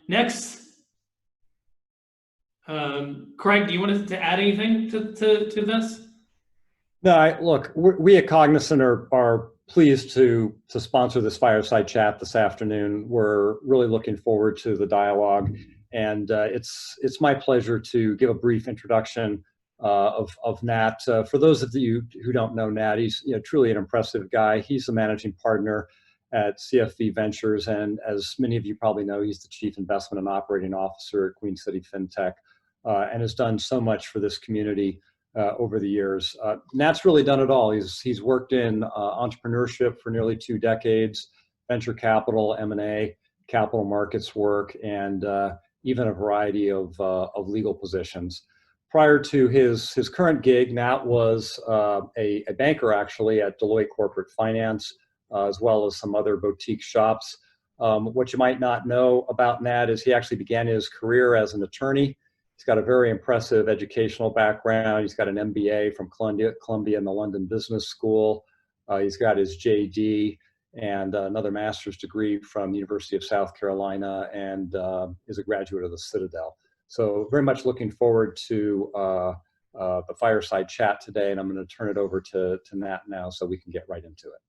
Next, Craig, do you want to add anything to this? No, look, we at Cognizant are pleased to sponsor this fireside chat this afternoon. We're really looking forward to the dialogue, and it's my pleasure to give a brief introduction of Nat. For those of you who don't know Nat, he's truly an impressive guy. He's the managing partner at CFV Ventures, and as many of you probably know, he's the chief investment and operating officer at Queen City FinTech, and has done so much for this community over the years. Nat's really done it all. He's worked in entrepreneurship for nearly 2 decades, venture capital, M&A, capital markets work, and even a variety of legal positions. Prior to his current gig, Nat was a banker actually at Deloitte Corporate Finance, as well as some other boutique shops. What you might not know about Nat is he actually began his career as an attorney. He's got a very impressive educational background. He's got an MBA from Columbia and the London Business School. He's got his JD and another master's degree from the University of South Carolina, and is a graduate of the Citadel. So very much looking forward to the fireside chat today, and I'm going to turn it over to Nat now so we can get right into it.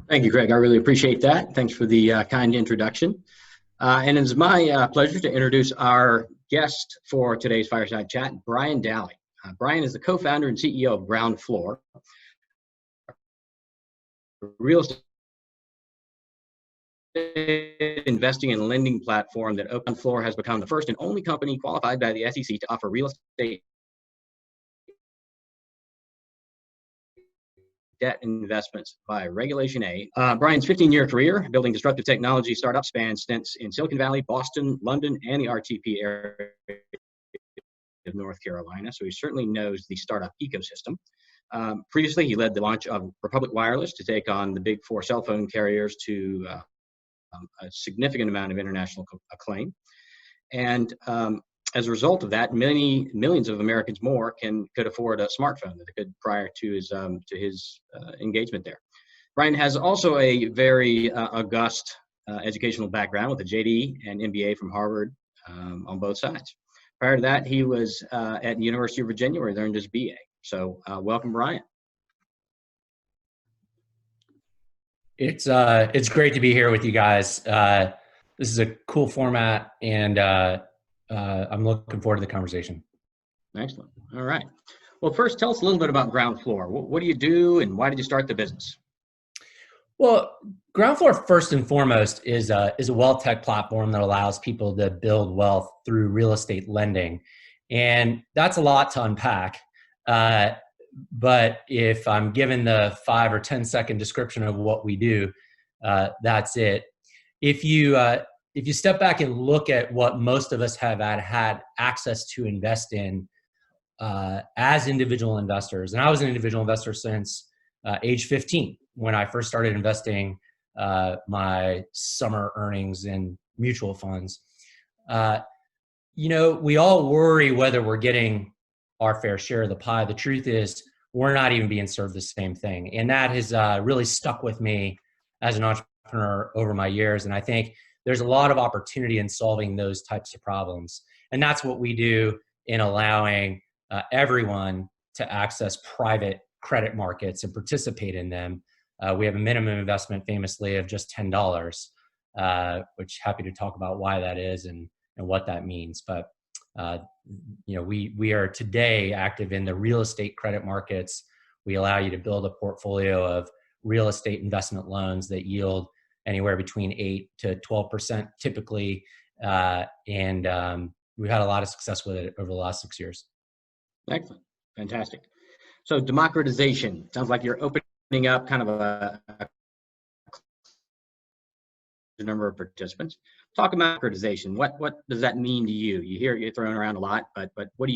Thank you, Craig. I really appreciate that. Thanks for the kind introduction. And it's my pleasure to introduce our guest for today's fireside chat, Brian Daly. Brian is the co-founder and CEO of GroundFloor, a real estate investing and lending platform that GroundFloor has become the first and only company qualified by the SEC to offer real estate debt investments by Regulation A. Brian's 15-year career building disruptive technology startups spans stints in Silicon Valley, Boston, London, and the RTP area of North Carolina, so he certainly knows the startup ecosystem. Previously, he led the launch of Republic Wireless to take on the big 4 cell phone carriers to a significant amount of international acclaim. And as a result of that, millions of Americans more could afford a smartphone that they could prior to his engagement there. Brian has also a very august educational background with a JD and MBA from Harvard on both sides. Prior to that, he was at the University of Virginia where he earned his BA. So welcome, Brian. It's great to be here with you guys. This is a cool format, and I'm looking forward to the conversation. Excellent. All right. Well, first, tell us a little bit about GroundFloor. What do you do, and why did you start the business? Well, GroundFloor, first and foremost, is a wealth tech platform that allows people to build wealth through real estate lending. And that's a lot to unpack. But if I'm given the 5 or 10 second description of what we do, that's it. If you step back and look at what most of us have had access to invest in as individual investors, and I was an individual investor since age 15 when I first started investing my summer earnings in mutual funds. We all worry whether we're getting our fair share of the pie. The truth is we're not even being served the same thing. And that has really stuck with me as an entrepreneur over my years. And I think there's a lot of opportunity in solving those types of problems. And that's what we do in allowing everyone to access private credit markets and participate in them. We have a minimum investment famously of just $10, which happy to talk about why that is and what that means. But we are today active in the real estate credit markets. We allow you to build a portfolio of real estate investment loans that yield anywhere between 8 to 12% typically. And we've had a lot of success with it over the last 6 years. Excellent. Fantastic. So democratization, sounds like you're opening up kind of a number of participants. Talk about democratization. What does that mean to you? You hear it thrown around a lot, but how do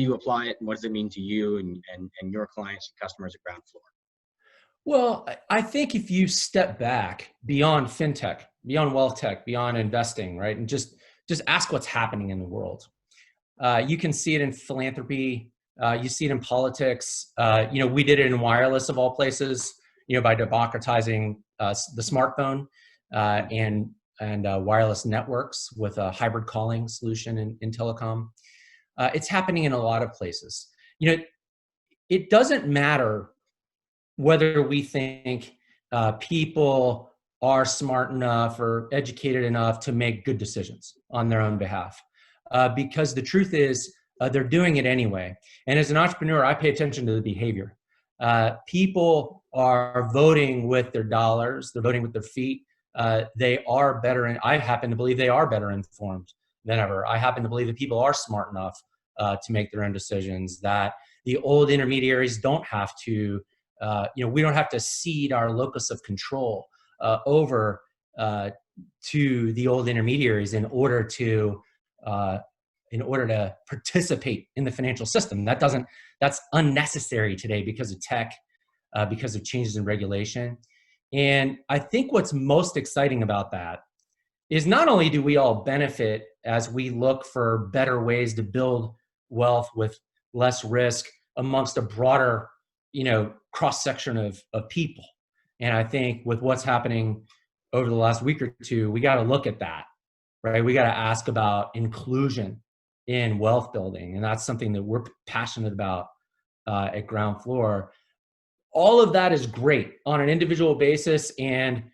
you apply it, and what does it mean to you and your clients and customers at GroundFloor? Well, I think if you step back beyond fintech, beyond wealth tech, beyond investing, right, and just ask what's happening in the world. You can see it in philanthropy. You see it in politics. We did it in wireless of all places, by democratizing the smartphone and wireless networks with a hybrid calling solution in telecom. It's happening in a lot of places. You know, it doesn't matter whether we think people are smart enough or educated enough to make good decisions on their own behalf, because the truth is they're doing it anyway. And as an entrepreneur, I pay attention to the behavior. People are voting with their dollars. They're voting with their feet. They are better, and I happen to believe they are better informed than ever. I happen to believe that people are smart enough to make their own decisions, that the old intermediaries don't have to, we don't have to cede our locus of control over to the old intermediaries in order to participate in the financial system. That's unnecessary today because of tech, because of changes in regulation. And I think what's most exciting about that is not only do we all benefit as we look for better ways to build wealth with less risk amongst a broader, cross-section of people. And I think with what's happening over the last week or two, we got to look at that, right? We got to ask about inclusion in wealth building. And that's something that we're passionate about at GroundFloor. All of that is great on an individual basis. And,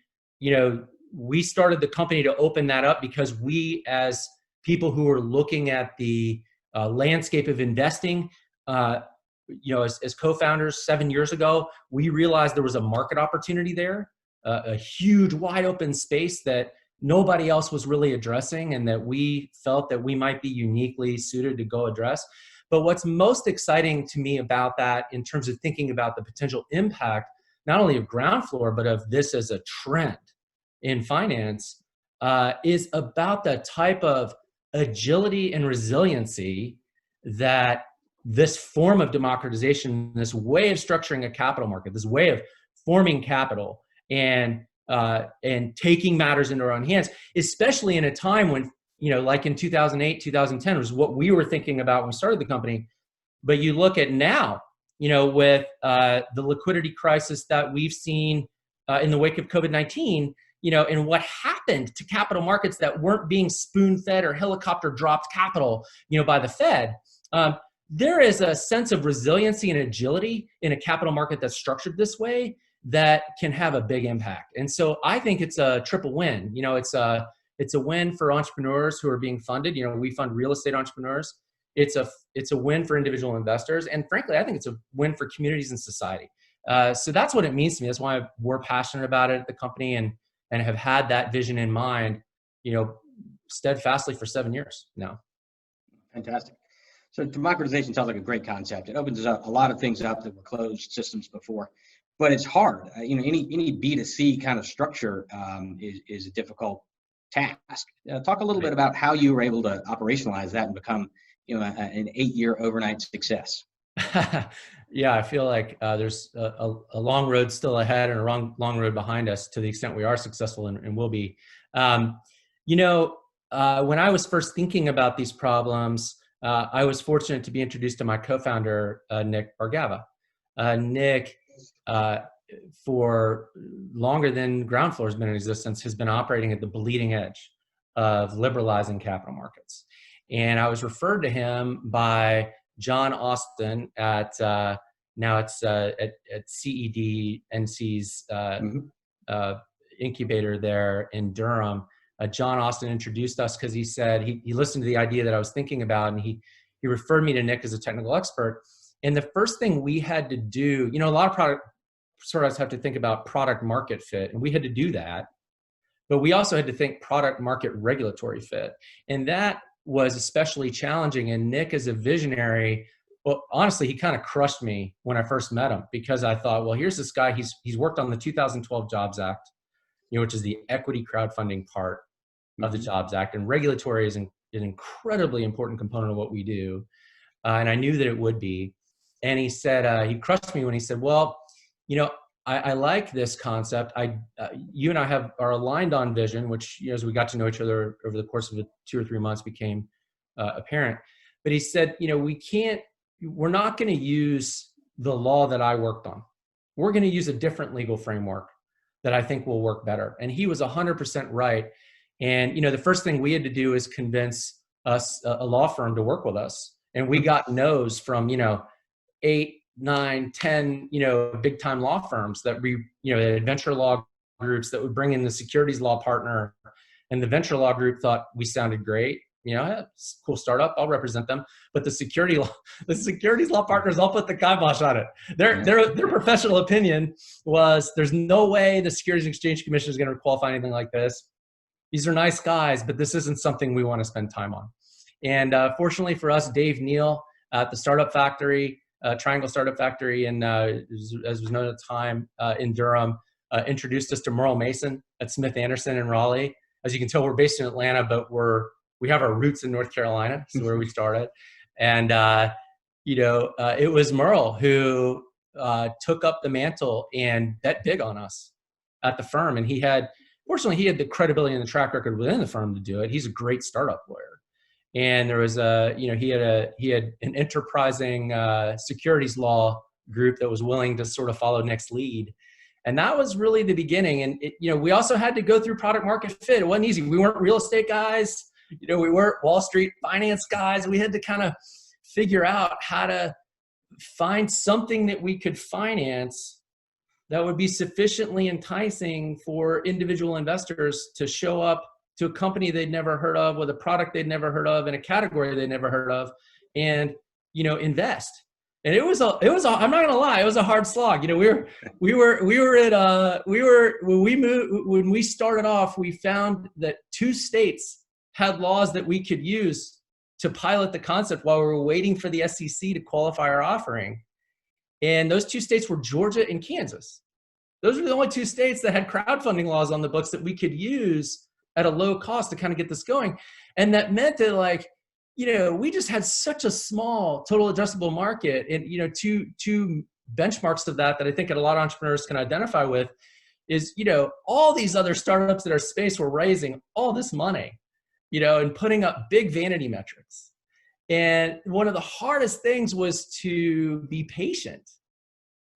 we started the company to open that up because we, as people who are looking at the landscape of investing, as co-founders 7 years ago, we realized there was a market opportunity there, a huge wide open space that nobody else was really addressing, and that we felt that we might be uniquely suited to go address. But what's most exciting to me about that, in terms of thinking about the potential impact, not only of GroundFloor, but of this as a trend in finance, is about the type of agility and resiliency that this form of democratization, this way of structuring a capital market, this way of forming capital and taking matters into our own hands, especially in a time when, like in 2008, 2010 was what we were thinking about when we started the company. But you look at now, with the liquidity crisis that we've seen in the wake of COVID-19, and what happened to capital markets that weren't being spoon-fed or helicopter dropped capital, by the Fed. There is a sense of resiliency and agility in a capital market that's structured this way that can have a big impact. And so I think it's a triple win. It's a win for entrepreneurs who are being funded. We fund real estate entrepreneurs. It's a win for individual investors. And frankly, I think it's a win for communities and society. So that's what it means to me. That's why we're passionate about it at the company and have had that vision in mind, steadfastly for 7 years now. Fantastic. So democratization sounds like a great concept. It opens up a lot of things up that were closed systems before, but it's hard. Any B2C kind of structure is a difficult task. Talk a little bit about how you were able to operationalize that and become, an 8-year overnight success. Yeah, I feel like there's a long road still ahead and a long road behind us, to the extent we are successful and will be. When I was first thinking about these problems, I was fortunate to be introduced to my co-founder, Nick Bargava. Nick, for longer than GroundFloor has been in existence, has been operating at the bleeding edge of liberalizing capital markets. And I was referred to him by John Austin at now it's at CED NC's incubator there in Durham. John Austin introduced us because he said he listened to the idea that I was thinking about, and he referred me to Nick as a technical expert. And the first thing we had to do, a lot of product startups have to think about product market fit, and we had to do that. But we also had to think product market regulatory fit, and that was especially challenging. And Nick, as a visionary, well, honestly, he kind of crushed me when I first met him, because I thought, well, here's this guy. He's worked on the 2012 Jobs Act, which is the equity crowdfunding part of the Jobs Act, and regulatory is an incredibly important component of what we do. And I knew that it would be. And he said, he crushed me when he said, well, I like this concept. You and I are aligned on vision, which, as we got to know each other over the course of the 2 or 3 months became apparent. But he said, we're not going to use the law that I worked on. We're going to use a different legal framework that I think will work better. And he was 100% right. And, the first thing we had to do is convince us, a law firm, to work with us. And we got no's from, 8, 9, 10, big time law firms that the venture law groups that would bring in the securities law partner. And the venture law group thought we sounded great. It's a cool startup, I'll represent them. But the securities law partners all put the kibosh on it. Their professional opinion was, there's no way the Securities and Exchange Commission is going to qualify anything like this. These are nice guys, but this isn't something we want to spend time on. And fortunately for us, Dave Neal at the Startup Factory, Triangle Startup Factory, and as was known at the time, in Durham, introduced us to Merle Mason at Smith Anderson in Raleigh. As you can tell, we're based in Atlanta, but we have our roots in North Carolina, so where we started. And it was Merle who took up the mantle and bet big on us at the firm. And fortunately, he had the credibility and the track record within the firm to do it. He's a great startup lawyer. And there was he had an enterprising securities law group that was willing to sort of follow Nick's lead. And that was really the beginning. And we also had to go through product market fit. It wasn't easy. We weren't real estate guys. We weren't Wall Street finance guys. We had to kind of figure out how to find something that we could finance that would be sufficiently enticing for individual investors to show up to a company they'd never heard of, with a product they'd never heard of, in a category they'd never heard of, and invest. And it was I'm not gonna lie, it was a hard slog. When we started off, we found that 2 states had laws that we could use to pilot the concept while we were waiting for the SEC to qualify our offering. And those 2 states were Georgia and Kansas. Those were the only 2 states that had crowdfunding laws on the books that we could use at a low cost to kind of get this going. And that meant that we just had such a small total addressable market. And, two benchmarks of that I think a lot of entrepreneurs can identify with is, all these other startups in our space were raising all this money, and putting up big vanity metrics. And one of the hardest things was to be patient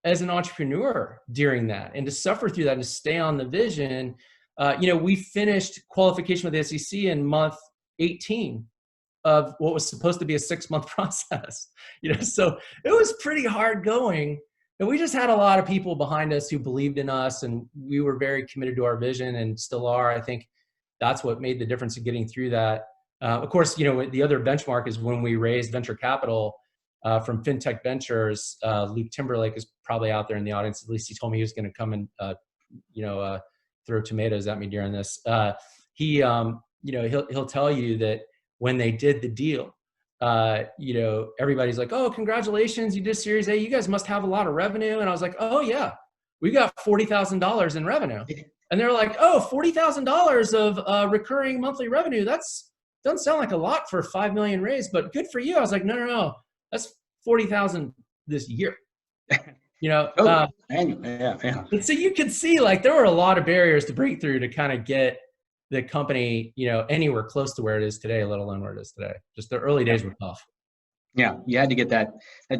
as an entrepreneur during that, and to suffer through that and to stay on the vision. We finished qualification with the SEC in month 18 of what was supposed to be a 6-month process. So it was pretty hard going. And we just had a lot of people behind us who believed in us, and we were very committed to our vision, and still are. I think that's what made the difference in getting through that. Of course, the other benchmark is when we raised venture capital from FinTech Ventures. Luke Timberlake is probably out there in the audience. At least he told me he was going to come and, throw tomatoes at me during this. He'll tell you that when they did the deal, everybody's like, "Oh, congratulations, you did Series A. You guys must have a lot of revenue." And I was like, "Oh yeah, we got $40,000 in revenue." And they're like, "Oh, $40,000 of recurring monthly revenue. Doesn't sound like a lot for a $5 million raise, but good for you." I was like, no, that's 40,000 this year. Yeah. And so you could see there were a lot of barriers to break through to kind of get the company, anywhere close to where it is today, let alone where it is today. Just the early days were tough. Yeah, you had to get that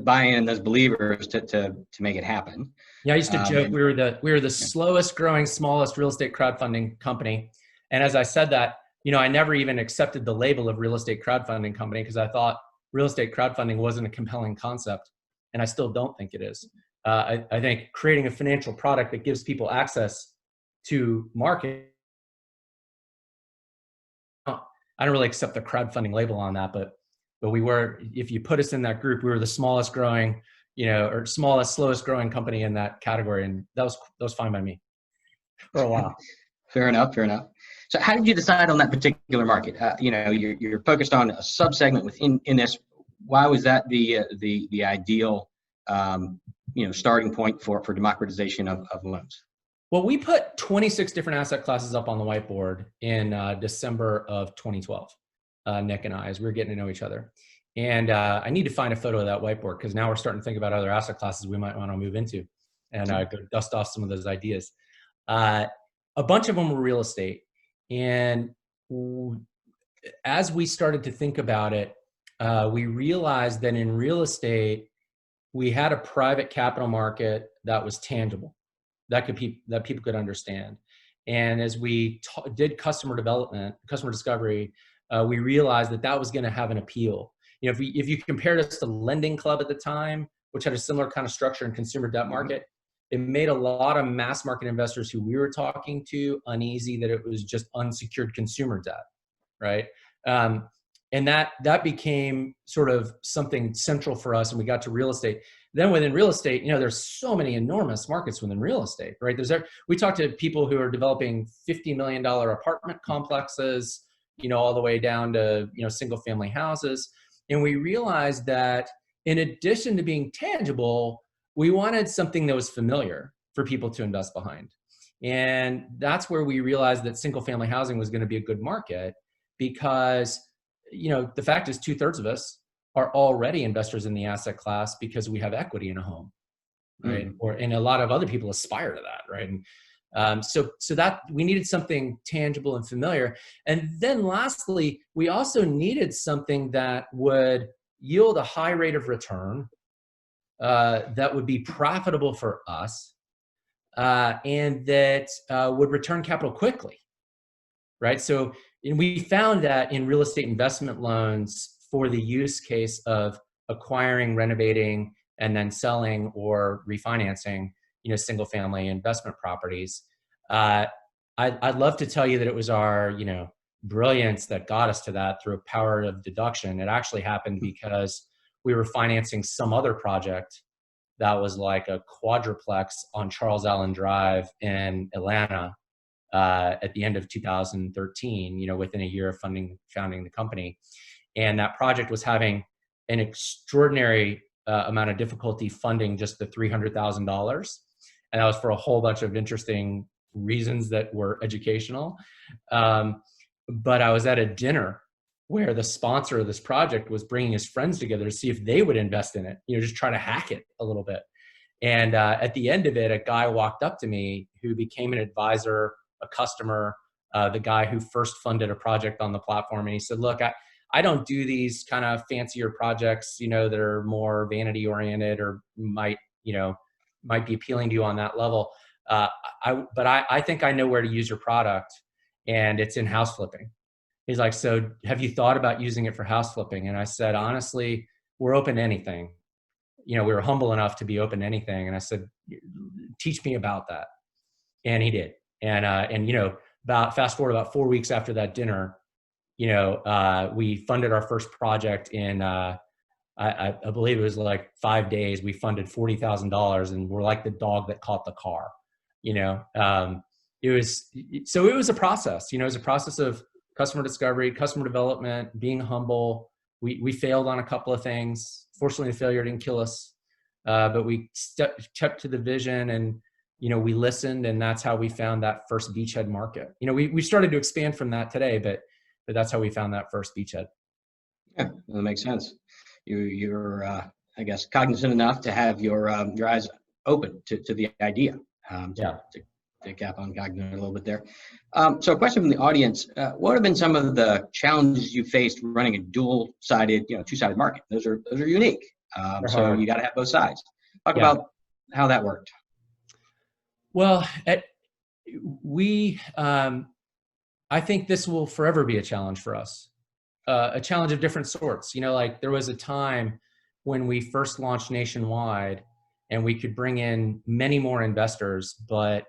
buy-in and those believers to make it happen. Yeah, I used to joke we were the slowest growing, smallest real estate crowdfunding company. And as I said that, I never even accepted the label of real estate crowdfunding company because I thought real estate crowdfunding wasn't a compelling concept, and I still don't think it is. I think creating a financial product that gives people access to market. I don't really accept the crowdfunding label on that, but we were, if you put us in that group, we were the smallest growing, or slowest growing company in that category. And that was fine by me for a while. Fair enough. So how did you decide on that particular market? You're focused on a subsegment within this. Why was that the ideal, starting point for democratization of loans? Well, we put 26 different asset classes up on the whiteboard in December of 2012, Nick and I, as we were getting to know each other. And I need to find a photo of that whiteboard because now we're starting to think about other asset classes we might want to move into and go dust off some of those ideas. A bunch of them were real estate. And as we started to think about it, we realized that in real estate, we had a private capital market that was tangible, that people could understand. And as we did customer development, customer discovery, we realized that that was going to have an appeal. You know, if you compared us to Lending Club at the time, which had a similar kind of structure in consumer debt market, it made a lot of mass market investors who we were talking to uneasy that it was just unsecured consumer debt, right? And that became sort of something central for us, and we got to real estate. Then within real estate, you know, there's so many enormous markets within real estate, right? We talked to people who are developing $50 million apartment complexes, you know, all the way down to, you know, single family houses. And we realized that in addition to being tangible, we wanted something that was familiar for people to invest behind. And that's where we realized that single family housing was going to be a good market because, you know, the fact is 2/3 of us are already investors in the asset class because we have equity in a home, right? And a lot of other people aspire to that, right? And so that we needed something tangible and familiar. And then lastly, we also needed something that would yield a high rate of return, that would be profitable for us, and that would return capital quickly, right? So and we found that in real estate investment loans for the use case of acquiring, renovating, and then selling or refinancing, you know, single family investment properties. I'd love to tell you that it was our, you know, brilliance that got us to that through a power of deduction. It actually happened because we were financing some other project that was like a quadruplex on Charles Allen Drive in Atlanta at the end of 2013, you know, within a year of founding the company. And that project was having an extraordinary amount of difficulty funding just the $300,000. And that was for a whole bunch of interesting reasons that were educational. But I was at a dinner where the sponsor of this project was bringing his friends together to see if they would invest in it, you know, just try to hack it a little bit. And at the end of it, a guy walked up to me who became an advisor, a customer, the guy who first funded a project on the platform. And he said, look, I don't do these kind of fancier projects, you know, that are more vanity oriented or might be appealing to you on that level. But I think I know where to use your product, and it's in house flipping. He's like, so have you thought about using it for house flipping? And I said, honestly, we're open to anything. You know, we were humble enough to be open to anything. And I said, teach me about that. And he did. And you know, fast forward about 4 weeks after that dinner, you know, we funded our first project in, I believe it was like 5 days. We funded $40,000, and we're like the dog that caught the car, you know. It was a process, you know, it was a process of customer discovery, customer development, being humble. We failed on a couple of things. Fortunately, the failure didn't kill us, but we kept to the vision, and, you know, we listened, and that's how we found that first beachhead market. You know, we started to expand from that today, but that's how we found that first beachhead. Yeah, that makes sense. You're I guess, cognizant enough to have your eyes open to the idea. To cap on cognizant a little bit there. So a question from the audience, what have been some of the challenges you faced running a dual-sided, you know, two-sided market? Those are unique. So you got to have both sides. Talk about how that worked. Well, I think this will forever be a challenge for us, a challenge of different sorts. You know, like there was a time when we first launched nationwide and we could bring in many more investors, but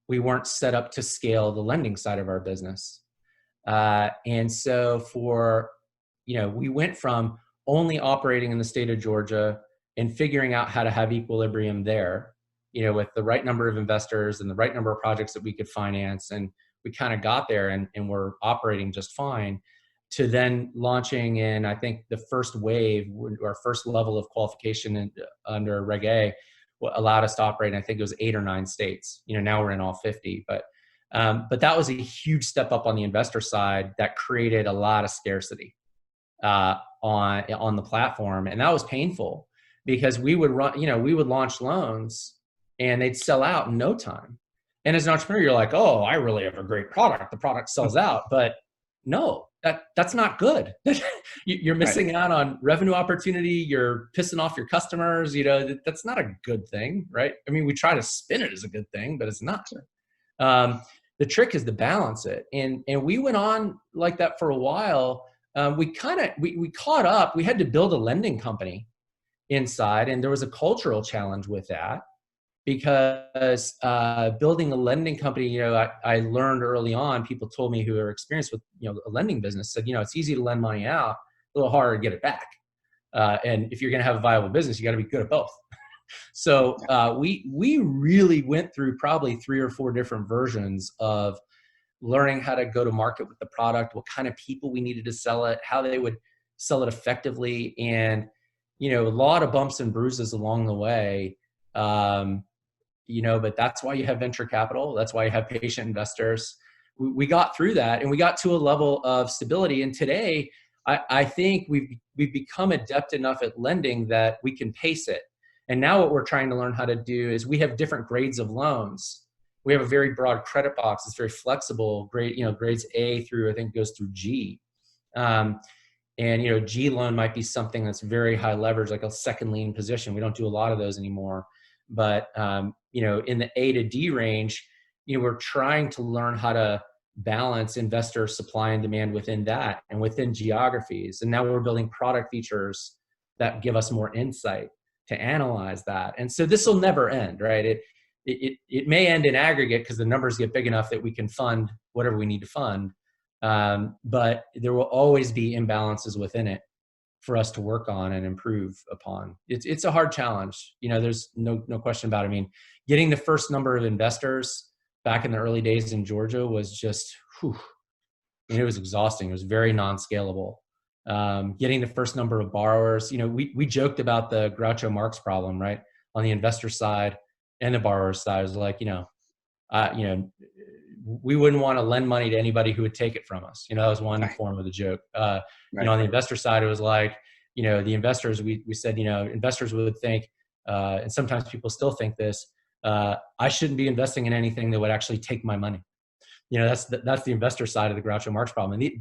we weren't set up to scale the lending side of our business. And so we went from only operating in the state of Georgia and figuring out how to have equilibrium there, you know, with the right number of investors and the right number of projects that we could finance. And we kind of got there and we're operating just fine, to then launching in, I think the first wave, our first level of qualification under Reg A, allowed us to operate in, I think it was 8 or 9 states. You know, now we're in all 50, but that was a huge step up on the investor side that created a lot of scarcity on the platform. And that was painful because we would launch loans and they'd sell out in no time. And as an entrepreneur, you're like, oh, I really have a great product. The product sells out, but no, that's not good. You're missing out on revenue opportunity. You're pissing off your customers. You know, that's not a good thing, right? I mean, we try to spin it as a good thing, but it's not. The the trick is to balance it. And we went on like that for a while. We caught up. We had to build a lending company inside, and there was a cultural challenge with that, because building a lending company, you know, I learned early on, people told me who are experienced with, you know, a lending business said, you know, it's easy to lend money out, a little harder to get it back. And if you're going to have a viable business, you got to be good at both. So we really went through probably 3 or 4 different versions of learning how to go to market with the product, what kind of people we needed to sell it, how they would sell it effectively. And, you know, a lot of bumps and bruises along the way. You know, but that's why you have venture capital. That's why you have patient investors. We got through that, and we got to a level of stability. And today, I think we've become adept enough at lending that we can pace it. And now what we're trying to learn how to do is we have different grades of loans. We have a very broad credit box. It's very flexible. Grades A through, I think, goes through G. And, you know, G loan might be something that's very high leverage, like a second lien position. We don't do a lot of those anymore. But, you know, in the A to D range, you know, we're trying to learn how to balance investor supply and demand within that and within geographies. And now we're building product features that give us more insight to analyze that. And so this will never end, right? It may end in aggregate because the numbers get big enough that we can fund whatever we need to fund. But there will always be imbalances within it for us to work on and improve upon. It's a hard challenge. You know, there's no question about it. I mean, getting the first number of investors back in the early days in Georgia was just, whew, I mean, it was exhausting. It was very non-scalable. Getting the first number of borrowers, you know, we joked about the Groucho Marx problem, right? On the investor side and the borrower side. It was like, you know, we wouldn't want to lend money to anybody who would take it from us. You know, that was one form of the joke. You know, on the investor side, it was like, you know, the investors, we said, you know, investors would think, and sometimes people still think this, I shouldn't be investing in anything that would actually take my money. You know, that's the investor side of the Groucho Marx problem. And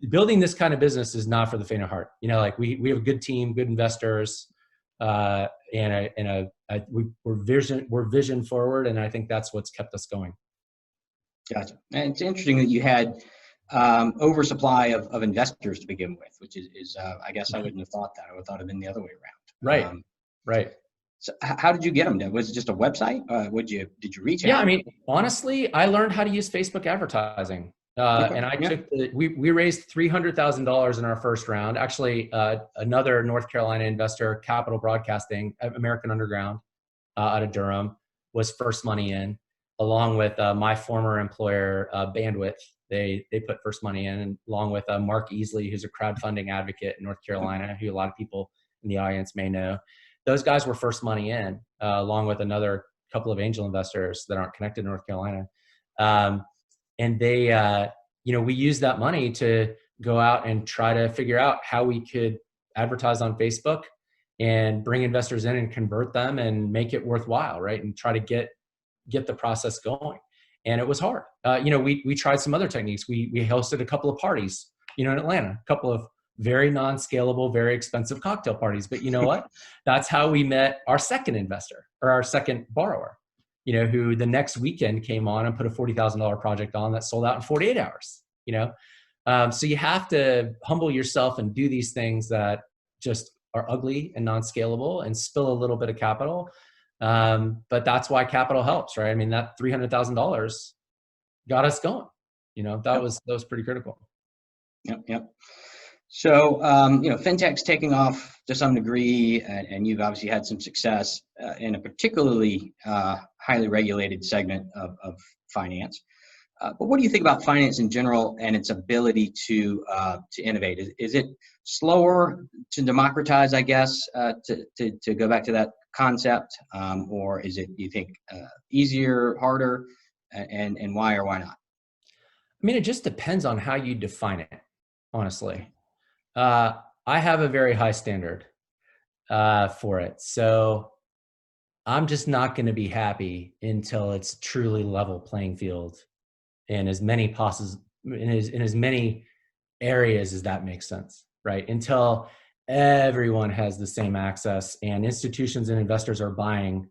building this kind of business is not for the faint of heart. You know, like we have a good team, good investors, we're vision forward. And I think that's what's kept us going. Gotcha. And it's interesting that you had oversupply of investors to begin with, which is I guess I wouldn't have thought that. I would have thought it had been the other way around. Right. Right. So how did you get them? Was it just a website? Did you reach out? Yeah, I mean, honestly, I learned how to use Facebook advertising. And we raised $300,000 in our first round. Actually, another North Carolina investor, Capital Broadcasting, American Underground, out of Durham, was first money in, along with my former employer, Bandwidth. They put first money in, and along with Mark Easley, who's a crowdfunding advocate in North Carolina, who a lot of people in the audience may know. Those guys were first money in, along with another couple of angel investors that aren't connected to North Carolina. And they, you know, we used that money to go out and try to figure out how we could advertise on Facebook and bring investors in and convert them and make it worthwhile, right? And try to get the process going. And it was hard. You know, we tried some other techniques. We hosted a couple of parties, you know, in Atlanta, a couple of very non-scalable, very expensive cocktail parties. But you know what? That's how we met our second investor, or our second borrower, you know, who the next weekend came on and put a $40,000 project on that sold out in 48 hours, you know? So you have to humble yourself and do these things that just are ugly and non-scalable and spill a little bit of capital. But that's why capital helps, right? I mean, that $300,000 got us going, you know, that was pretty critical. Yep. So, you know, fintech's taking off to some degree, and you've obviously had some success in a particularly highly regulated segment of finance. But what do you think about finance in general and its ability to innovate? Is it slower to democratize, I guess, to go back to that concept, or is it, you think, easier, harder, and why or why not? I mean, it just depends on how you define it, honestly. I have a very high standard for it. So I'm just not going to be happy until it's truly level playing field in as many in as many areas as that makes sense, right? Until everyone has the same access and institutions and investors are buying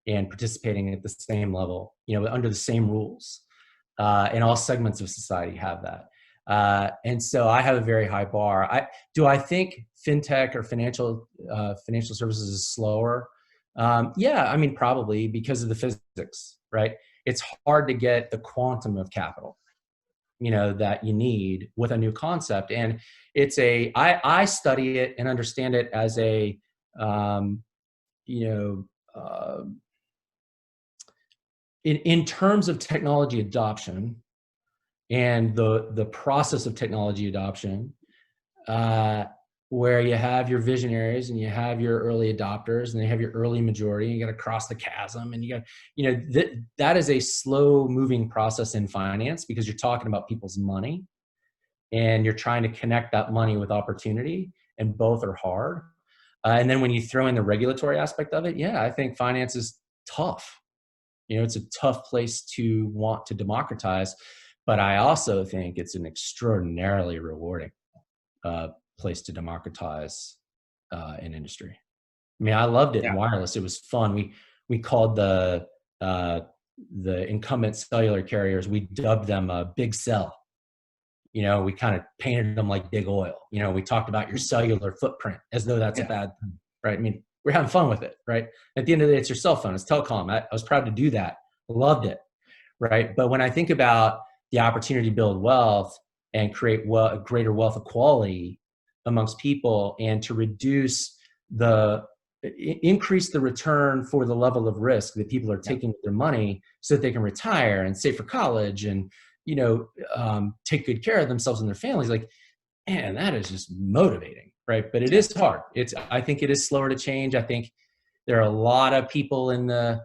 and participating at the same level, under the same rules. And all segments of society have that. And so I have a very high bar. I think fintech or financial services is slower? Yeah, I mean, probably because of the physics, right? It's hard to get the quantum of capital, that you need with a new concept. And I study it and understand it as in terms of technology adoption and the process of technology adoption, where you have your visionaries and you have your early adopters and they have your early majority, and you got to cross the chasm, and that is a slow moving process in finance, because you're talking about people's money and you're trying to connect that money with opportunity, and both are hard. And then when you throw in the regulatory aspect of it, yeah, I think finance is tough. It's a tough place to want to democratize, but I also think it's an extraordinarily rewarding place to democratize an industry. I mean, I loved it in wireless. It was fun. We called the incumbent cellular carriers, we dubbed them Big Cell. We kind of painted them like big oil. We talked about your cellular footprint as though that's a bad thing, right? I mean, we're having fun with it, right? At the end of the day, it's your cell phone, it's telecom. I was proud to do that. Loved it, right? But when I think about the opportunity to build wealth and create a greater wealth equality amongst people, and to increase the return for the level of risk that people are taking with their money, so that they can retire and save for college and take good care of themselves and their families, like, man, that is just motivating, right? But it is hard. I think it is slower to change. I think there are a lot of people in the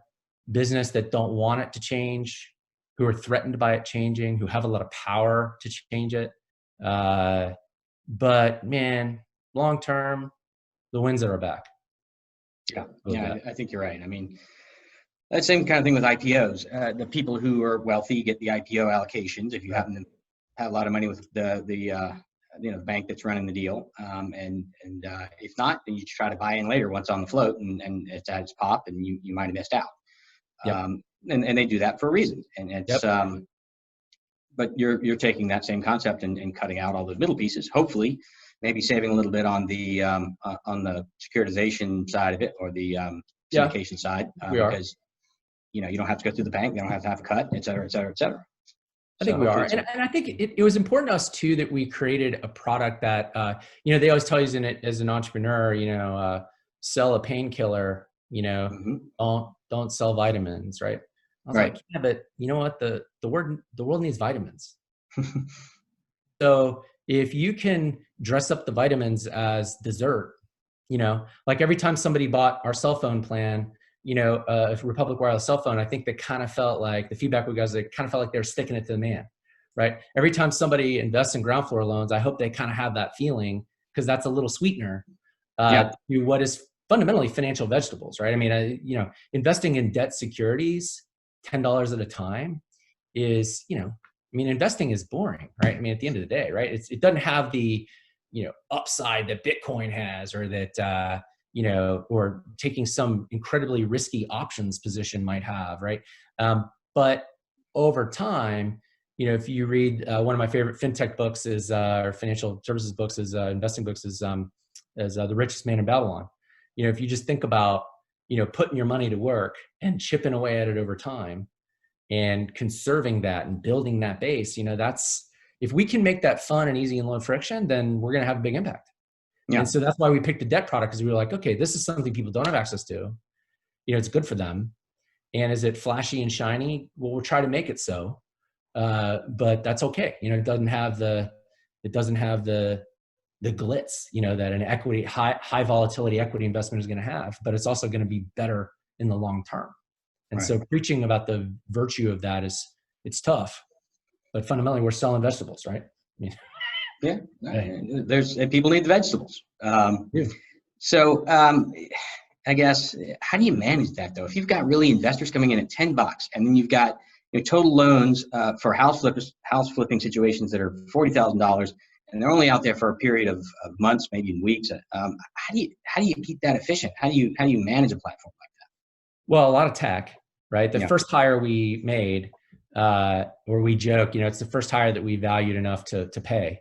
business that don't want it to change, who are threatened by it changing, who have a lot of power to change it. But man, long term, the winds at our back. Yeah, I think you're right. I mean, that same kind of thing with IPOs. The people who are wealthy get the IPO allocations. If you happen to have a lot of money with the bank that's running the deal, and if not, then you try to buy in later once on the float, and it's at its pop, and you might have missed out. And they do that for a reason. And it's but you're taking that same concept and cutting out all those middle pieces. Hopefully, maybe saving a little bit on the securitization side of it, or the syndication side, because you don't have to go through the bank, they don't have to have a cut, et cetera, et cetera, et cetera. I think we are. And I think it was important to us too that we created a product that, they always tell you as an entrepreneur, sell a painkiller, don't sell vitamins, right? I was like, yeah, but you know what? The world needs vitamins. So if you can dress up the vitamins as dessert, like every time somebody bought our cell phone plan, a Republic Wireless cell phone, I think they kind of felt like, the feedback we got, they kind of felt like they were sticking it to the man, right? Every time somebody invests in GroundFloor loans, I hope they kind of have that feeling, because that's a little sweetener to what is fundamentally financial vegetables, right? I mean, investing in debt securities, $10 at a time is, investing is boring, right? I mean, at the end of the day, right? It doesn't have the, upside that Bitcoin has, or that, or taking some incredibly risky options position might have, right? But over time, if you read one of my favorite fintech books is, or financial services books is, investing books is The Richest Man in Babylon. If you just think about, putting your money to work and chipping away at it over time and conserving that and building that base, if we can make that fun and easy and low friction, then we're going to have a big impact. Yeah. And so that's why we picked the debt product, because we were like, okay, this is something people don't have access to. It's good for them. And is it flashy and shiny? Well, we'll try to make it so, but that's okay. It doesn't have the glitz, that an equity, high volatility equity investment is going to have, but it's also going to be better in the long term. And so preaching about the virtue of that it's tough, but fundamentally we're selling vegetables, right? I mean, there's people need the vegetables. So I guess, how do you manage that though? If you've got really investors coming in at $10, and then you've got total loans for house flipping situations that are $40,000, and they're only out there for a period of months, maybe in weeks. How do you keep that efficient? How do you manage a platform like Well, a lot of tech, right? The Yeah. first hire we made, where we joke, it's the first hire that we valued enough to pay,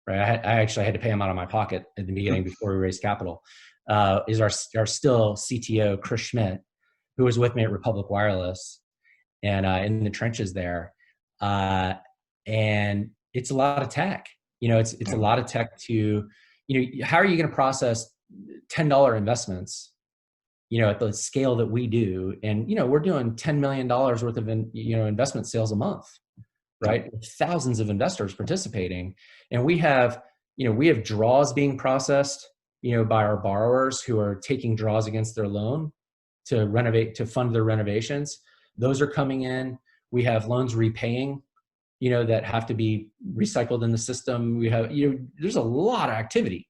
right? I actually had to pay him out of my pocket at the beginning before we raised capital. Is our still CTO, Chris Schmidt, who was with me at Republic Wireless and in the trenches there. And it's a lot of tech. It's a lot of tech to, how are you going to process $10 investments, at the scale that we do? And, we're doing $10 million worth of, investment sales a month, right? With thousands of investors participating. And we have draws being processed, by our borrowers who are taking draws against their loan to fund their renovations. Those are coming in. We have loans repaying, that have to be recycled in the system. We have, there's a lot of activity.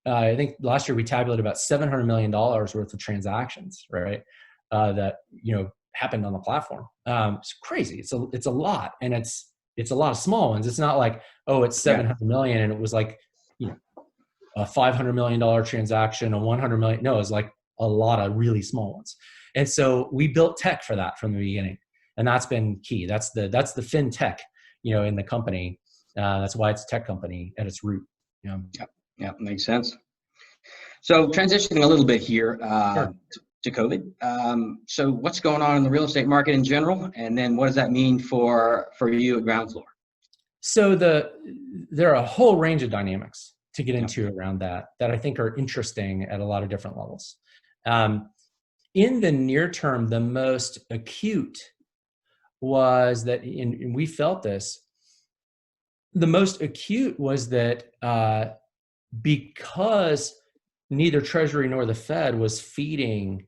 I think last year we tabulated about $700 million worth of transactions, right? That, happened on the platform. It's crazy. It's a lot. And it's a lot of small ones. It's not like, oh, it's 700 million and it was like, a $500 million transaction, a 100 million. No, it's like a lot of really small ones. And so we built tech for that from the beginning. And that's been key. That's the fintech, in the company. That's why it's a tech company at its root. Yeah, makes sense. So transitioning a little bit here Sure. to COVID. So what's going on in the real estate market in general? And then what does that mean for you at GroundFloor? So there are a whole range of dynamics to get into around that I think are interesting at a lot of different levels. In the near term, the most acute was that, and we felt this, the most acute was that because neither Treasury nor the Fed was feeding,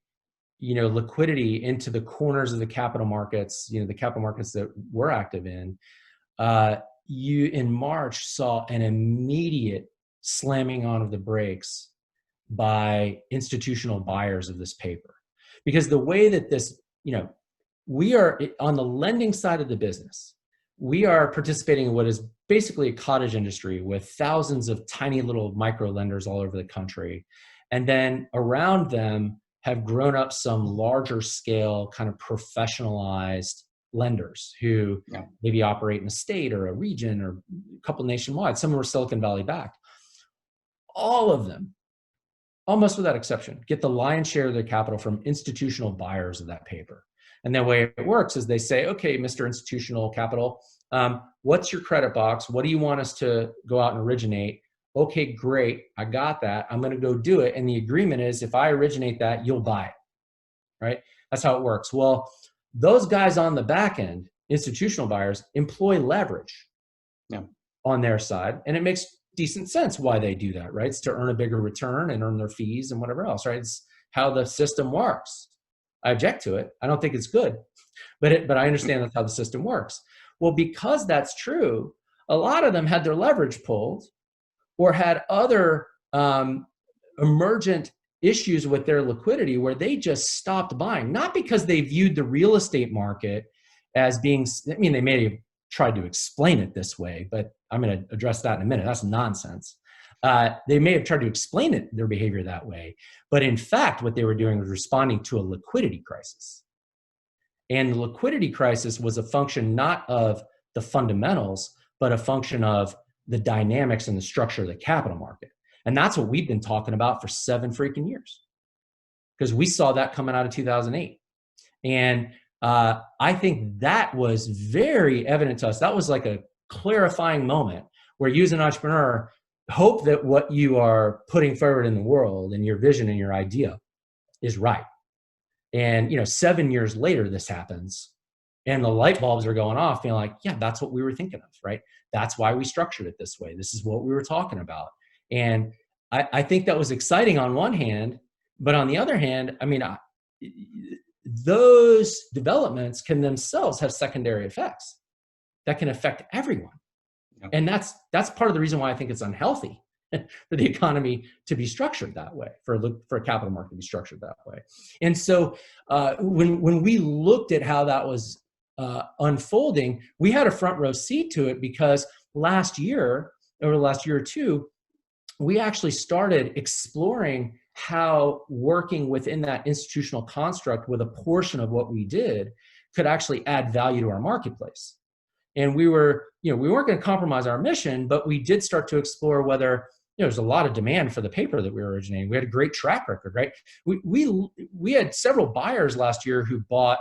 liquidity into the corners of the capital markets, the capital markets that we're active in, you in March saw an immediate slamming on of the brakes by institutional buyers of this paper. Because the way that this, we are on the lending side of the business, we are participating in what is basically a cottage industry with thousands of tiny little micro lenders all over the country. And then around them have grown up some larger scale kind of professionalized lenders who maybe operate in a state or a region or a couple nationwide. Some were Silicon Valley backed. All of them, almost without exception, get the lion's share of their capital from institutional buyers of that paper. And the way it works is they say, okay, Mr. Institutional Capital, what's your credit box? What do you want us to go out and originate? Okay, great. I got that. I'm going to go do it. And the agreement is if I originate that, you'll buy it, right? That's how it works. Well, those guys on the back end, institutional buyers, employ leverage on their side. And it makes decent sense why they do that, right? It's to earn a bigger return and earn their fees and whatever else, right? It's how the system works. I object to it. I don't think it's good, but I understand that's how the system works. Well, because that's true, a lot of them had their leverage pulled or had other emergent issues with their liquidity where they just stopped buying, not because they viewed the real estate market as being, they may have tried to explain it this way, but I'm going to address that in a minute. That's nonsense. They may have tried to explain it, their behavior that way, but in fact, what they were doing was responding to a liquidity crisis. And the liquidity crisis was a function not of the fundamentals, but a function of the dynamics and the structure of the capital market. And that's what we've been talking about for 7 freaking years, because we saw that coming out of 2008. And I think that was very evident to us. That was like a clarifying moment where you as an entrepreneur hope that what you are putting forward in the world and your vision and your idea is right. And 7 years later, this happens and the light bulbs are going off, being like, yeah, that's what we were thinking of, right? That's why we structured it this way. This is what we were talking about. And I think that was exciting on one hand, but on the other hand, those developments can themselves have secondary effects that can affect everyone. Yep. And that's part of the reason why I think it's unhealthy for the economy to be structured that way, for a capital market to be structured that way. And so when we looked at how that was unfolding, we had a front row seat to it because over the last year or two, we actually started exploring how working within that institutional construct with a portion of what we did could actually add value to our marketplace. And we weren't going to compromise our mission, but we did start to explore whether, there's a lot of demand for the paper that we were originating. We had a great track record, right? We had several buyers last year who bought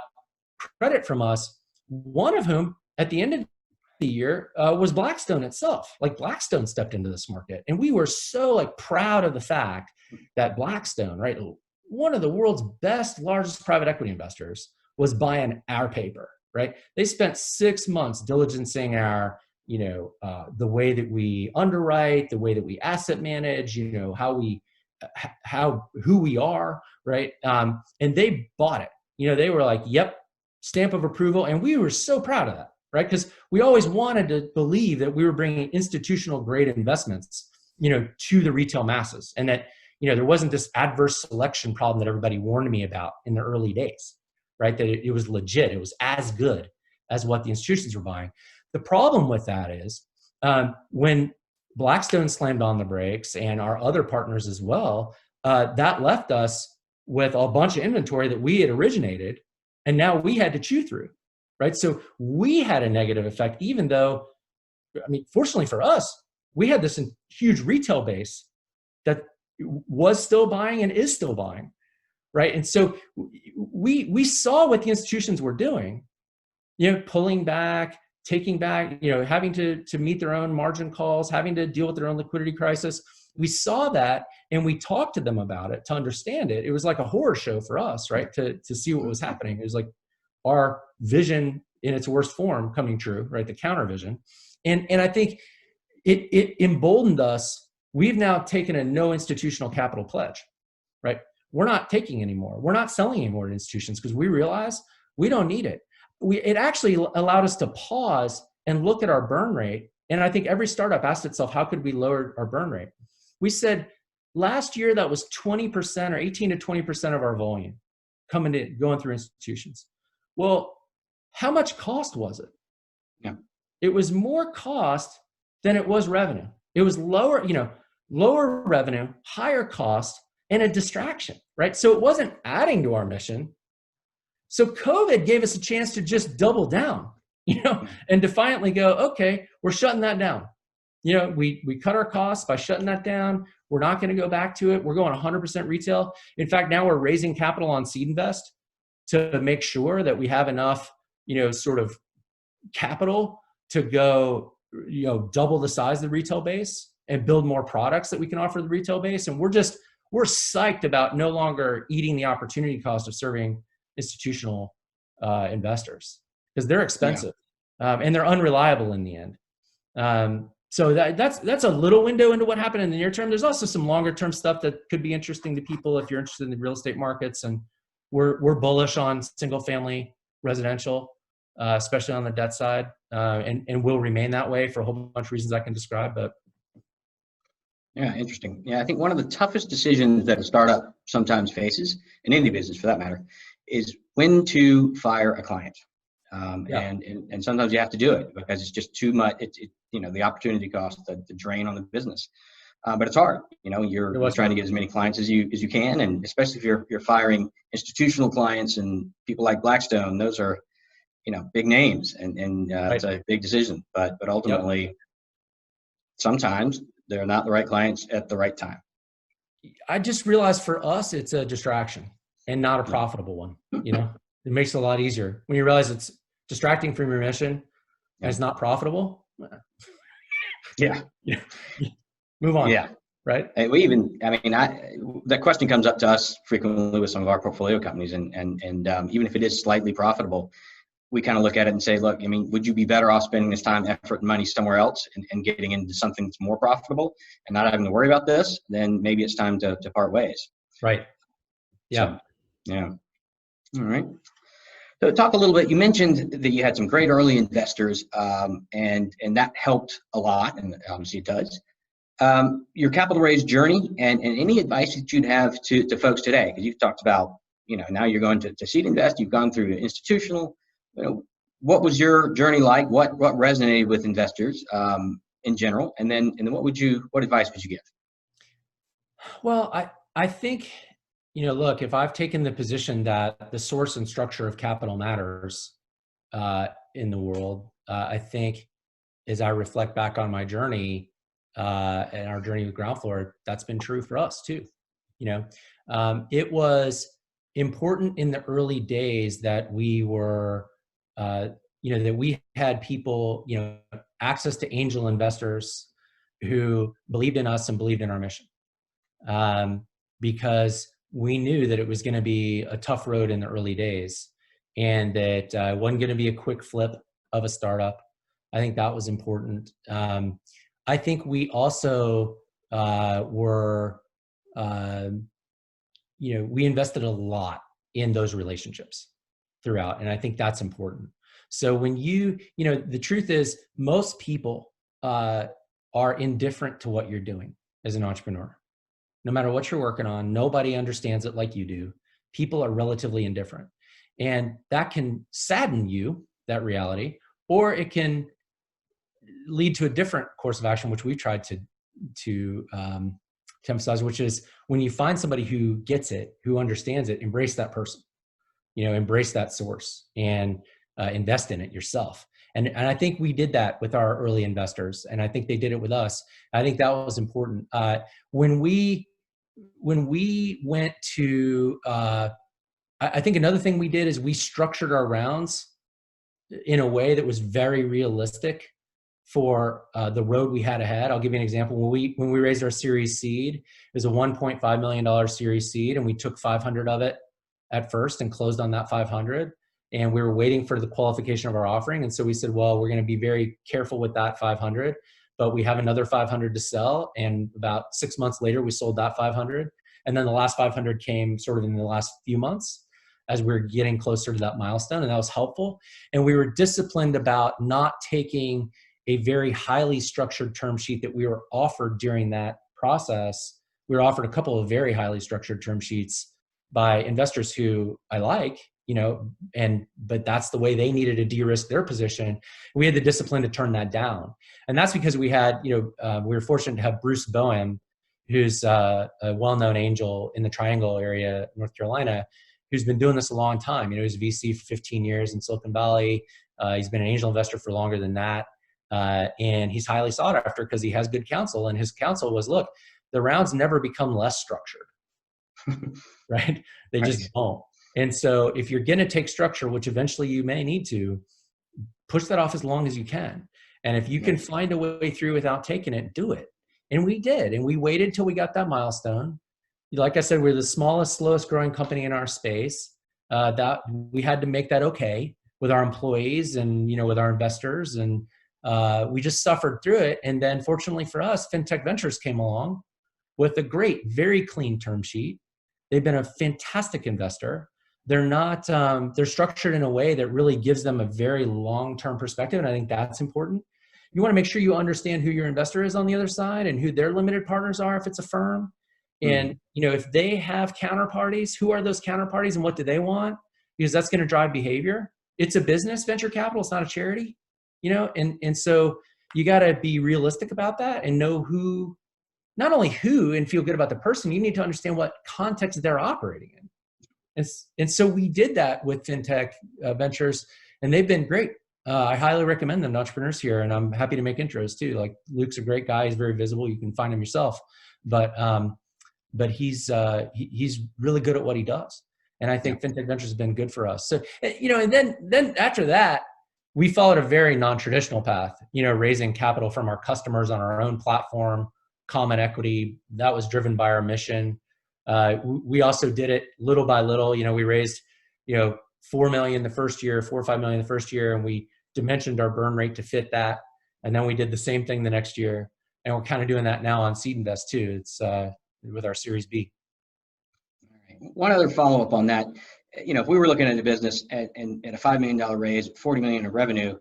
credit from us, one of whom at the end of the year was Blackstone itself. Like, Blackstone stepped into this market, and we were so proud of the fact that Blackstone, right, one of the world's best, largest private equity investors, was buying our paper, right? They spent 6 months diligencing our, the way that we underwrite, the way that we asset manage, who we are, right? And they bought it. They were like, yep, stamp of approval. And we were so proud of that, right? Because we always wanted to believe that we were bringing institutional grade investments, to the retail masses. And that, there wasn't this adverse selection problem that everybody warned me about in the early days, right? That it was legit. It was as good as what the institutions were buying. The problem with that is when Blackstone slammed on the brakes, and our other partners as well, that left us with a bunch of inventory that we had originated, and now we had to chew through, right? So we had a negative effect, even though, fortunately for us, we had this huge retail base that was still buying and is still buying, right? And so we saw what the institutions were doing, pulling back, taking back, having to meet their own margin calls, having to deal with their own liquidity crisis. We saw that, and we talked to them about it to understand it. It was like a horror show for us, right? To see what was happening. It was like our vision in its worst form coming true, right? The counter vision. And I think it emboldened us. We've now taken a no institutional capital pledge, right? We're not taking anymore. We're not selling anymore to institutions because we realize we don't need it. It actually allowed us to pause and look at our burn rate. And I think every startup asked itself, how could we lower our burn rate? We said last year that was 20% or 18 to 20% of our volume going through institutions. Well, how much cost was it? Yeah. It was more cost than it was revenue. It was lower revenue, higher cost, and a distraction, right? So it wasn't adding to our mission. So COVID gave us a chance to just double down, and defiantly go, okay, we're shutting that down. We cut our costs by shutting that down. We're not going to go back to it. We're going 100% retail. In fact, now we're raising capital on Seed Invest to make sure that we have enough, sort of capital to go, double the size of the retail base and build more products that we can offer the retail base. And we're psyched about no longer eating the opportunity cost of serving institutional investors, because they're expensive, and they're unreliable in the end. So that's a little window into what happened in the near term. There's also some longer term stuff that could be interesting to people if you're interested in the real estate markets. And we're bullish on single family residential, especially on the debt side, and will remain that way for a whole bunch of reasons I can describe. But yeah, interesting. Yeah, I think one of the toughest decisions that a startup sometimes faces, in any business for that matter, is when to fire a client. And sometimes you have to do it because it's just too much. The opportunity cost, the drain on the business. But it's hard. You're trying to get as many clients as you can, and especially if you're firing institutional clients and people like Blackstone. Those are, big names, and right. It's a big decision. But ultimately, sometimes they're not the right clients at the right time. I just realized for us, it's a distraction and not a profitable one. It makes it a lot easier when you realize it's distracting from your mission and it's not profitable. Yeah. Move on. Yeah. Right. And that question comes up to us frequently with some of our portfolio companies, and even if it is slightly profitable, we kind of look at it and say, look, would you be better off spending this time, effort, and money somewhere else and getting into something that's more profitable and not having to worry about this? Then maybe it's time to part ways. Right. Yeah. So, yeah. All right. So talk a little bit. You mentioned that you had some great early investors, and that helped a lot, and obviously it does. Your capital raise journey and any advice that you'd have to folks today, because you've talked about, now you're going to Seed Invest, you've gone through institutional. What was your journey like? What resonated with investors in general, and then what advice would you give? Well, I think, look, if I've taken the position that the source and structure of capital matters in the world, I think as I reflect back on my journey and our journey with GroundFloor, that's been true for us too. It was important in the early days that we were, that we had people, access to angel investors who believed in us and believed in our mission. Because we knew that it was going to be a tough road in the early days and that it wasn't going to be a quick flip of a startup. I think that was important. I think we also were, we invested a lot in those relationships throughout. And I think that's important. So when the truth is most people are indifferent to what you're doing as an entrepreneur. No matter what you're working on, nobody understands it like you do. People are relatively indifferent. And that can sadden you, that reality, or it can lead to a different course of action, which we've tried to emphasize, which is when you find somebody who gets it, who understands it, embrace that person, embrace that source and invest in it yourself. And I think we did that with our early investors, and I think they did it with us. I think that was important. When we went to, I think another thing we did is we structured our rounds in a way that was very realistic for the road we had ahead. I'll give you an example. When we raised our Series Seed, it was a $1.5 million Series Seed, and we took 500 of it at first and closed on that 500. And we were waiting for the qualification of our offering. And so we said, well, we're going to be very careful with that 500, but we have another 500 to sell. And about 6 months later, we sold that 500. And then the last 500 came sort of in the last few months as we were getting closer to that milestone. And that was helpful. And we were disciplined about not taking a very highly structured term sheet that we were offered during that process. We were offered a couple of very highly structured term sheets by investors who I like, but that's the way they needed to de-risk their position. We had the discipline to turn that down. And that's because we had, we were fortunate to have Bruce Boehm, who's a well-known angel in the Triangle area, North Carolina, who's been doing this a long time. He was VC for 15 years in Silicon Valley. He's been an angel investor for longer than that. And he's highly sought after because he has good counsel. And his counsel was, look, the rounds never become less structured, right? They just don't. And so if you're going to take structure, which eventually you may need to, push that off as long as you can. And if you can find a way through without taking it, do it. And we did. And we waited till we got that milestone. Like I said, we're the smallest, slowest growing company in our space. That we had to make that okay with our employees and, with our investors. And we just suffered through it. And then fortunately for us, FinTech Ventures came along with a great, very clean term sheet. They've been a fantastic investor. They're not, they're structured in a way that really gives them a very long-term perspective. And I think that's important. You want to make sure you understand who your investor is on the other side and who their limited partners are if it's a firm. And, if they have counterparties, who are those counterparties and what do they want? Because that's going to drive behavior. It's a business, venture capital. It's not a charity, and so you got to be realistic about that and know who, not only who and feel good about the person, you need to understand what context they're operating in. And so we did that with FinTech Ventures, and they've been great. I highly recommend them to entrepreneurs here, and I'm happy to make intros too. Like Luke's a great guy. He's very visible. You can find him yourself, but he's really good at what he does. And I think FinTech Ventures has been good for us. So, and then after that, we followed a very non-traditional path, raising capital from our customers on our own platform, common equity. That was driven by our mission. We also did it little by little. We raised, $4 million the first year, $4 or $5 million the first year, and we dimensioned our burn rate to fit that. And then we did the same thing the next year. And we're kind of doing that now on Seed Invest too. It's with our Series B. All right. One other follow-up on that. If we were looking at a business at a $5 million raise, $40 million in revenue,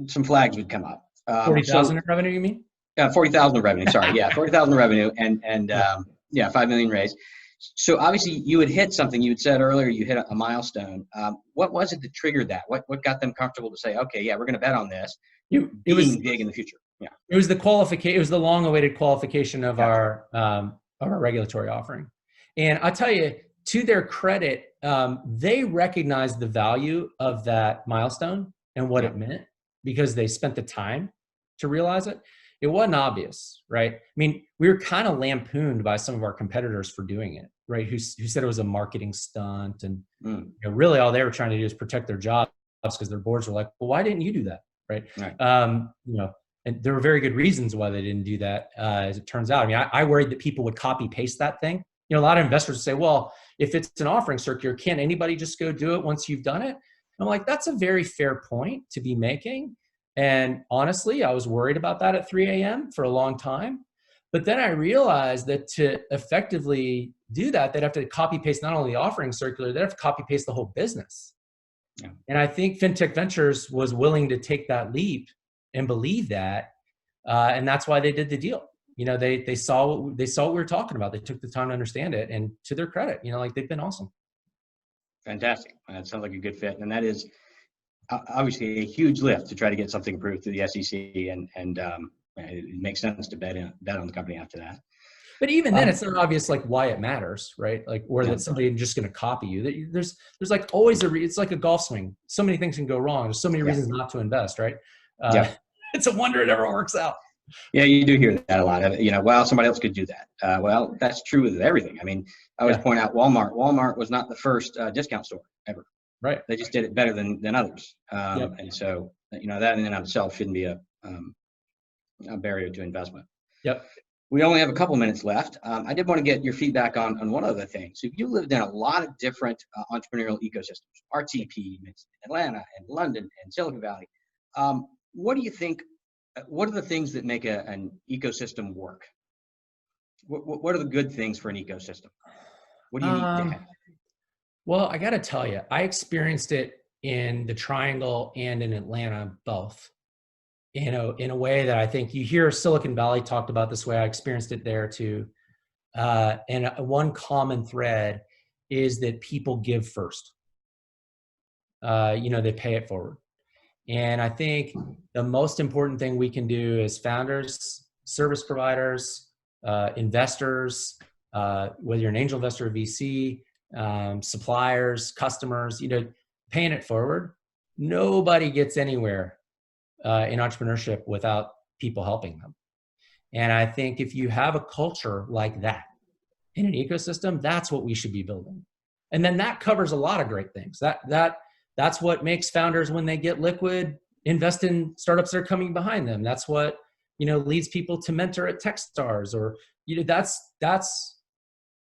some flags would come up. 40,000 in revenue, you mean? 40,000 in revenue. Sorry, yeah, 40,000 in revenue, and $5 million raise. So obviously, you had hit something. You had said earlier you hit a milestone. What was it that triggered that? What got them comfortable to say, okay, yeah, we're going to bet on this? It was big in the future. Yeah, it was the qualification. It was the long-awaited qualification of our of our regulatory offering. And I'll tell you, to their credit, they recognized the value of that milestone and what it meant because they spent the time to realize it. It wasn't obvious, right? I mean, we were kind of lampooned by some of our competitors for doing it, right? Who said it was a marketing stunt, and you know, really all they were trying to do is protect their jobs because their boards were like, well, why didn't you do that, right? You know, and there were very good reasons why they didn't do that, as it turns out. I mean, I worried that people would copy paste that thing. You know, a lot of investors say, well, if it's an offering circular, can't anybody just go do it once you've done it? And I'm like, that's a very fair point to be making. And honestly, I was worried about that at 3 a.m. for a long time. But then I realized that to effectively do that, they'd have to copy paste not only the offering circular, they'd have to copy paste the whole business. Yeah. And I think FinTech Ventures was willing to take that leap and believe that. And that's why they did the deal. You know, they saw what we were talking about. They took the time to understand it, and to their credit, you know, like they've been awesome. Fantastic. That sounds like a good fit. And that is obviously a huge lift to try to get something approved through the SEC, and it makes sense to bet on the company after that. But even then, it's not obvious like why it matters, right? Like, or that somebody just going to copy you. There's like always it's like a golf swing. So many things can go wrong. There's so many reasons not to invest, right? It's a wonder it ever works out. Yeah, you do hear that a lot. You know, well, somebody else could do that. Well, that's true with everything. I mean, I always point out Walmart. Walmart was not the first discount store ever. Right. They just did it better than others. And so, you know, that in and of itself shouldn't be a barrier to investment. Yep. We only have a couple minutes left. I did want to get your feedback on one other thing. So you lived in a lot of different entrepreneurial ecosystems, RTP, Atlanta and London and Silicon Valley. What do you think? What are the things that make an ecosystem work? What are the good things for an ecosystem? What do you need to have? Well, I got to tell you, I experienced it in the Triangle and in Atlanta, both. You know, in a way that I think you hear Silicon Valley talked about this way. I experienced it there too. And one common thread is that people give first. You know, they pay it forward. And I think the most important thing we can do as founders, service providers, investors, whether you're an angel investor or VC, suppliers, customers, you know, paying it forward. Nobody gets anywhere in entrepreneurship without people helping them. And I think if you have a culture like that in an ecosystem, that's what we should be building. And then that covers a lot of great things. That's what makes founders, when they get liquid, invest in startups that are coming behind them. That's what, you know, leads people to mentor at Techstars, or, you know, that's,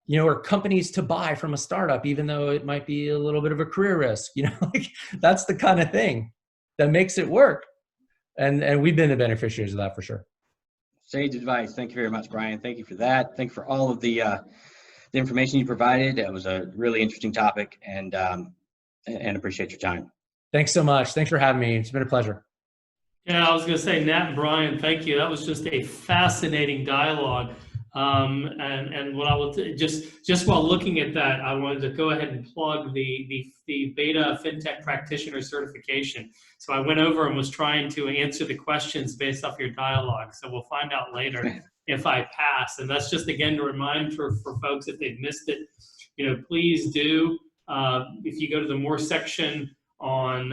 you know, or companies to buy from a startup, even though it might be a little bit of a career risk, you know, like that's the kind of thing that makes it work. And we've been the beneficiaries of that for sure. Sage advice. Thank you very much, Brian. Thank you for that. Thank you for all of the information you provided. It was a really interesting topic, and appreciate your time. Thanks so much. Thanks for having me. It's been a pleasure. Yeah, I was going to say, Nat and Brian, thank you. That was just a fascinating dialogue. And what I will just while looking at that, I wanted to go ahead and plug the Beta FinTech Practitioner Certification. So I went over and was trying to answer the questions based off your dialogue. So we'll find out later if I pass. And that's just, again, to remind for folks, if they've missed it, you know, please do. If you go to the More section on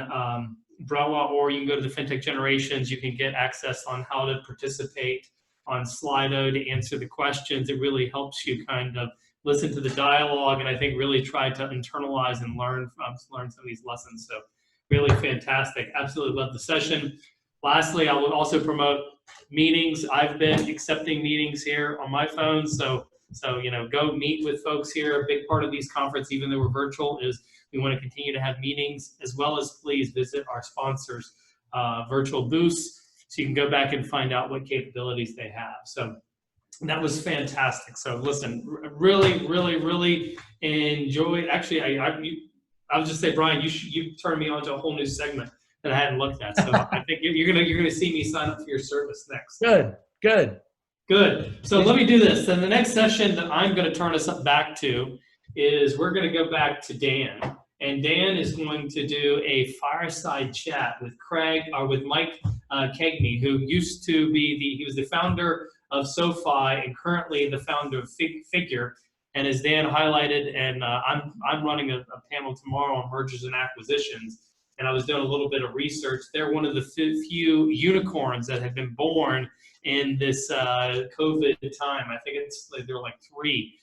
Umbrella, or you can go to the FinTech Generations, you can get access on how to participate on Slido to answer the questions. It really helps you kind of listen to the dialogue, and I think really try to internalize and learn some of these lessons. So really fantastic. Absolutely love the session. Lastly, I will also promote meetings. I've been accepting meetings here on my phone. So you know, go meet with folks here. A big part of these conferences, even though we're virtual, is we want to continue to have meetings, as well as please visit our sponsors' virtual booths, so you can go back and find out what capabilities they have. So that was fantastic. So listen, really, really, really enjoyed. Actually, I'll just say, Brian, you turned me on to a whole new segment that I hadn't looked at. So I think you're gonna see me sign up for your service next. Good. So let me do this. Then the next session that I'm going to turn us back to is we're going to go back to Dan. And Dan is going to do a fireside chat with Mike Cagney, who used to be he was the founder of SoFi and currently the founder of Figure. And as Dan highlighted, and I'm running a panel tomorrow on mergers and acquisitions, and I was doing a little bit of research. They're one of the few unicorns that have been born in this COVID time. I think there are like 3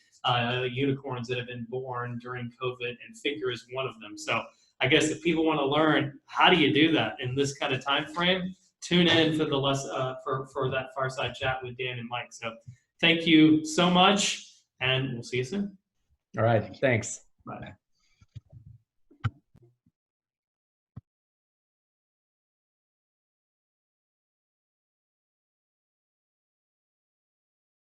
unicorns that have been born during COVID, and Figure is one of them. So I guess if people want to learn how do you do that in this kind of time frame, tune in for the for that Fireside Chat with Dan and Mike. So thank you so much, and we'll see you soon. All right, thanks. Bye.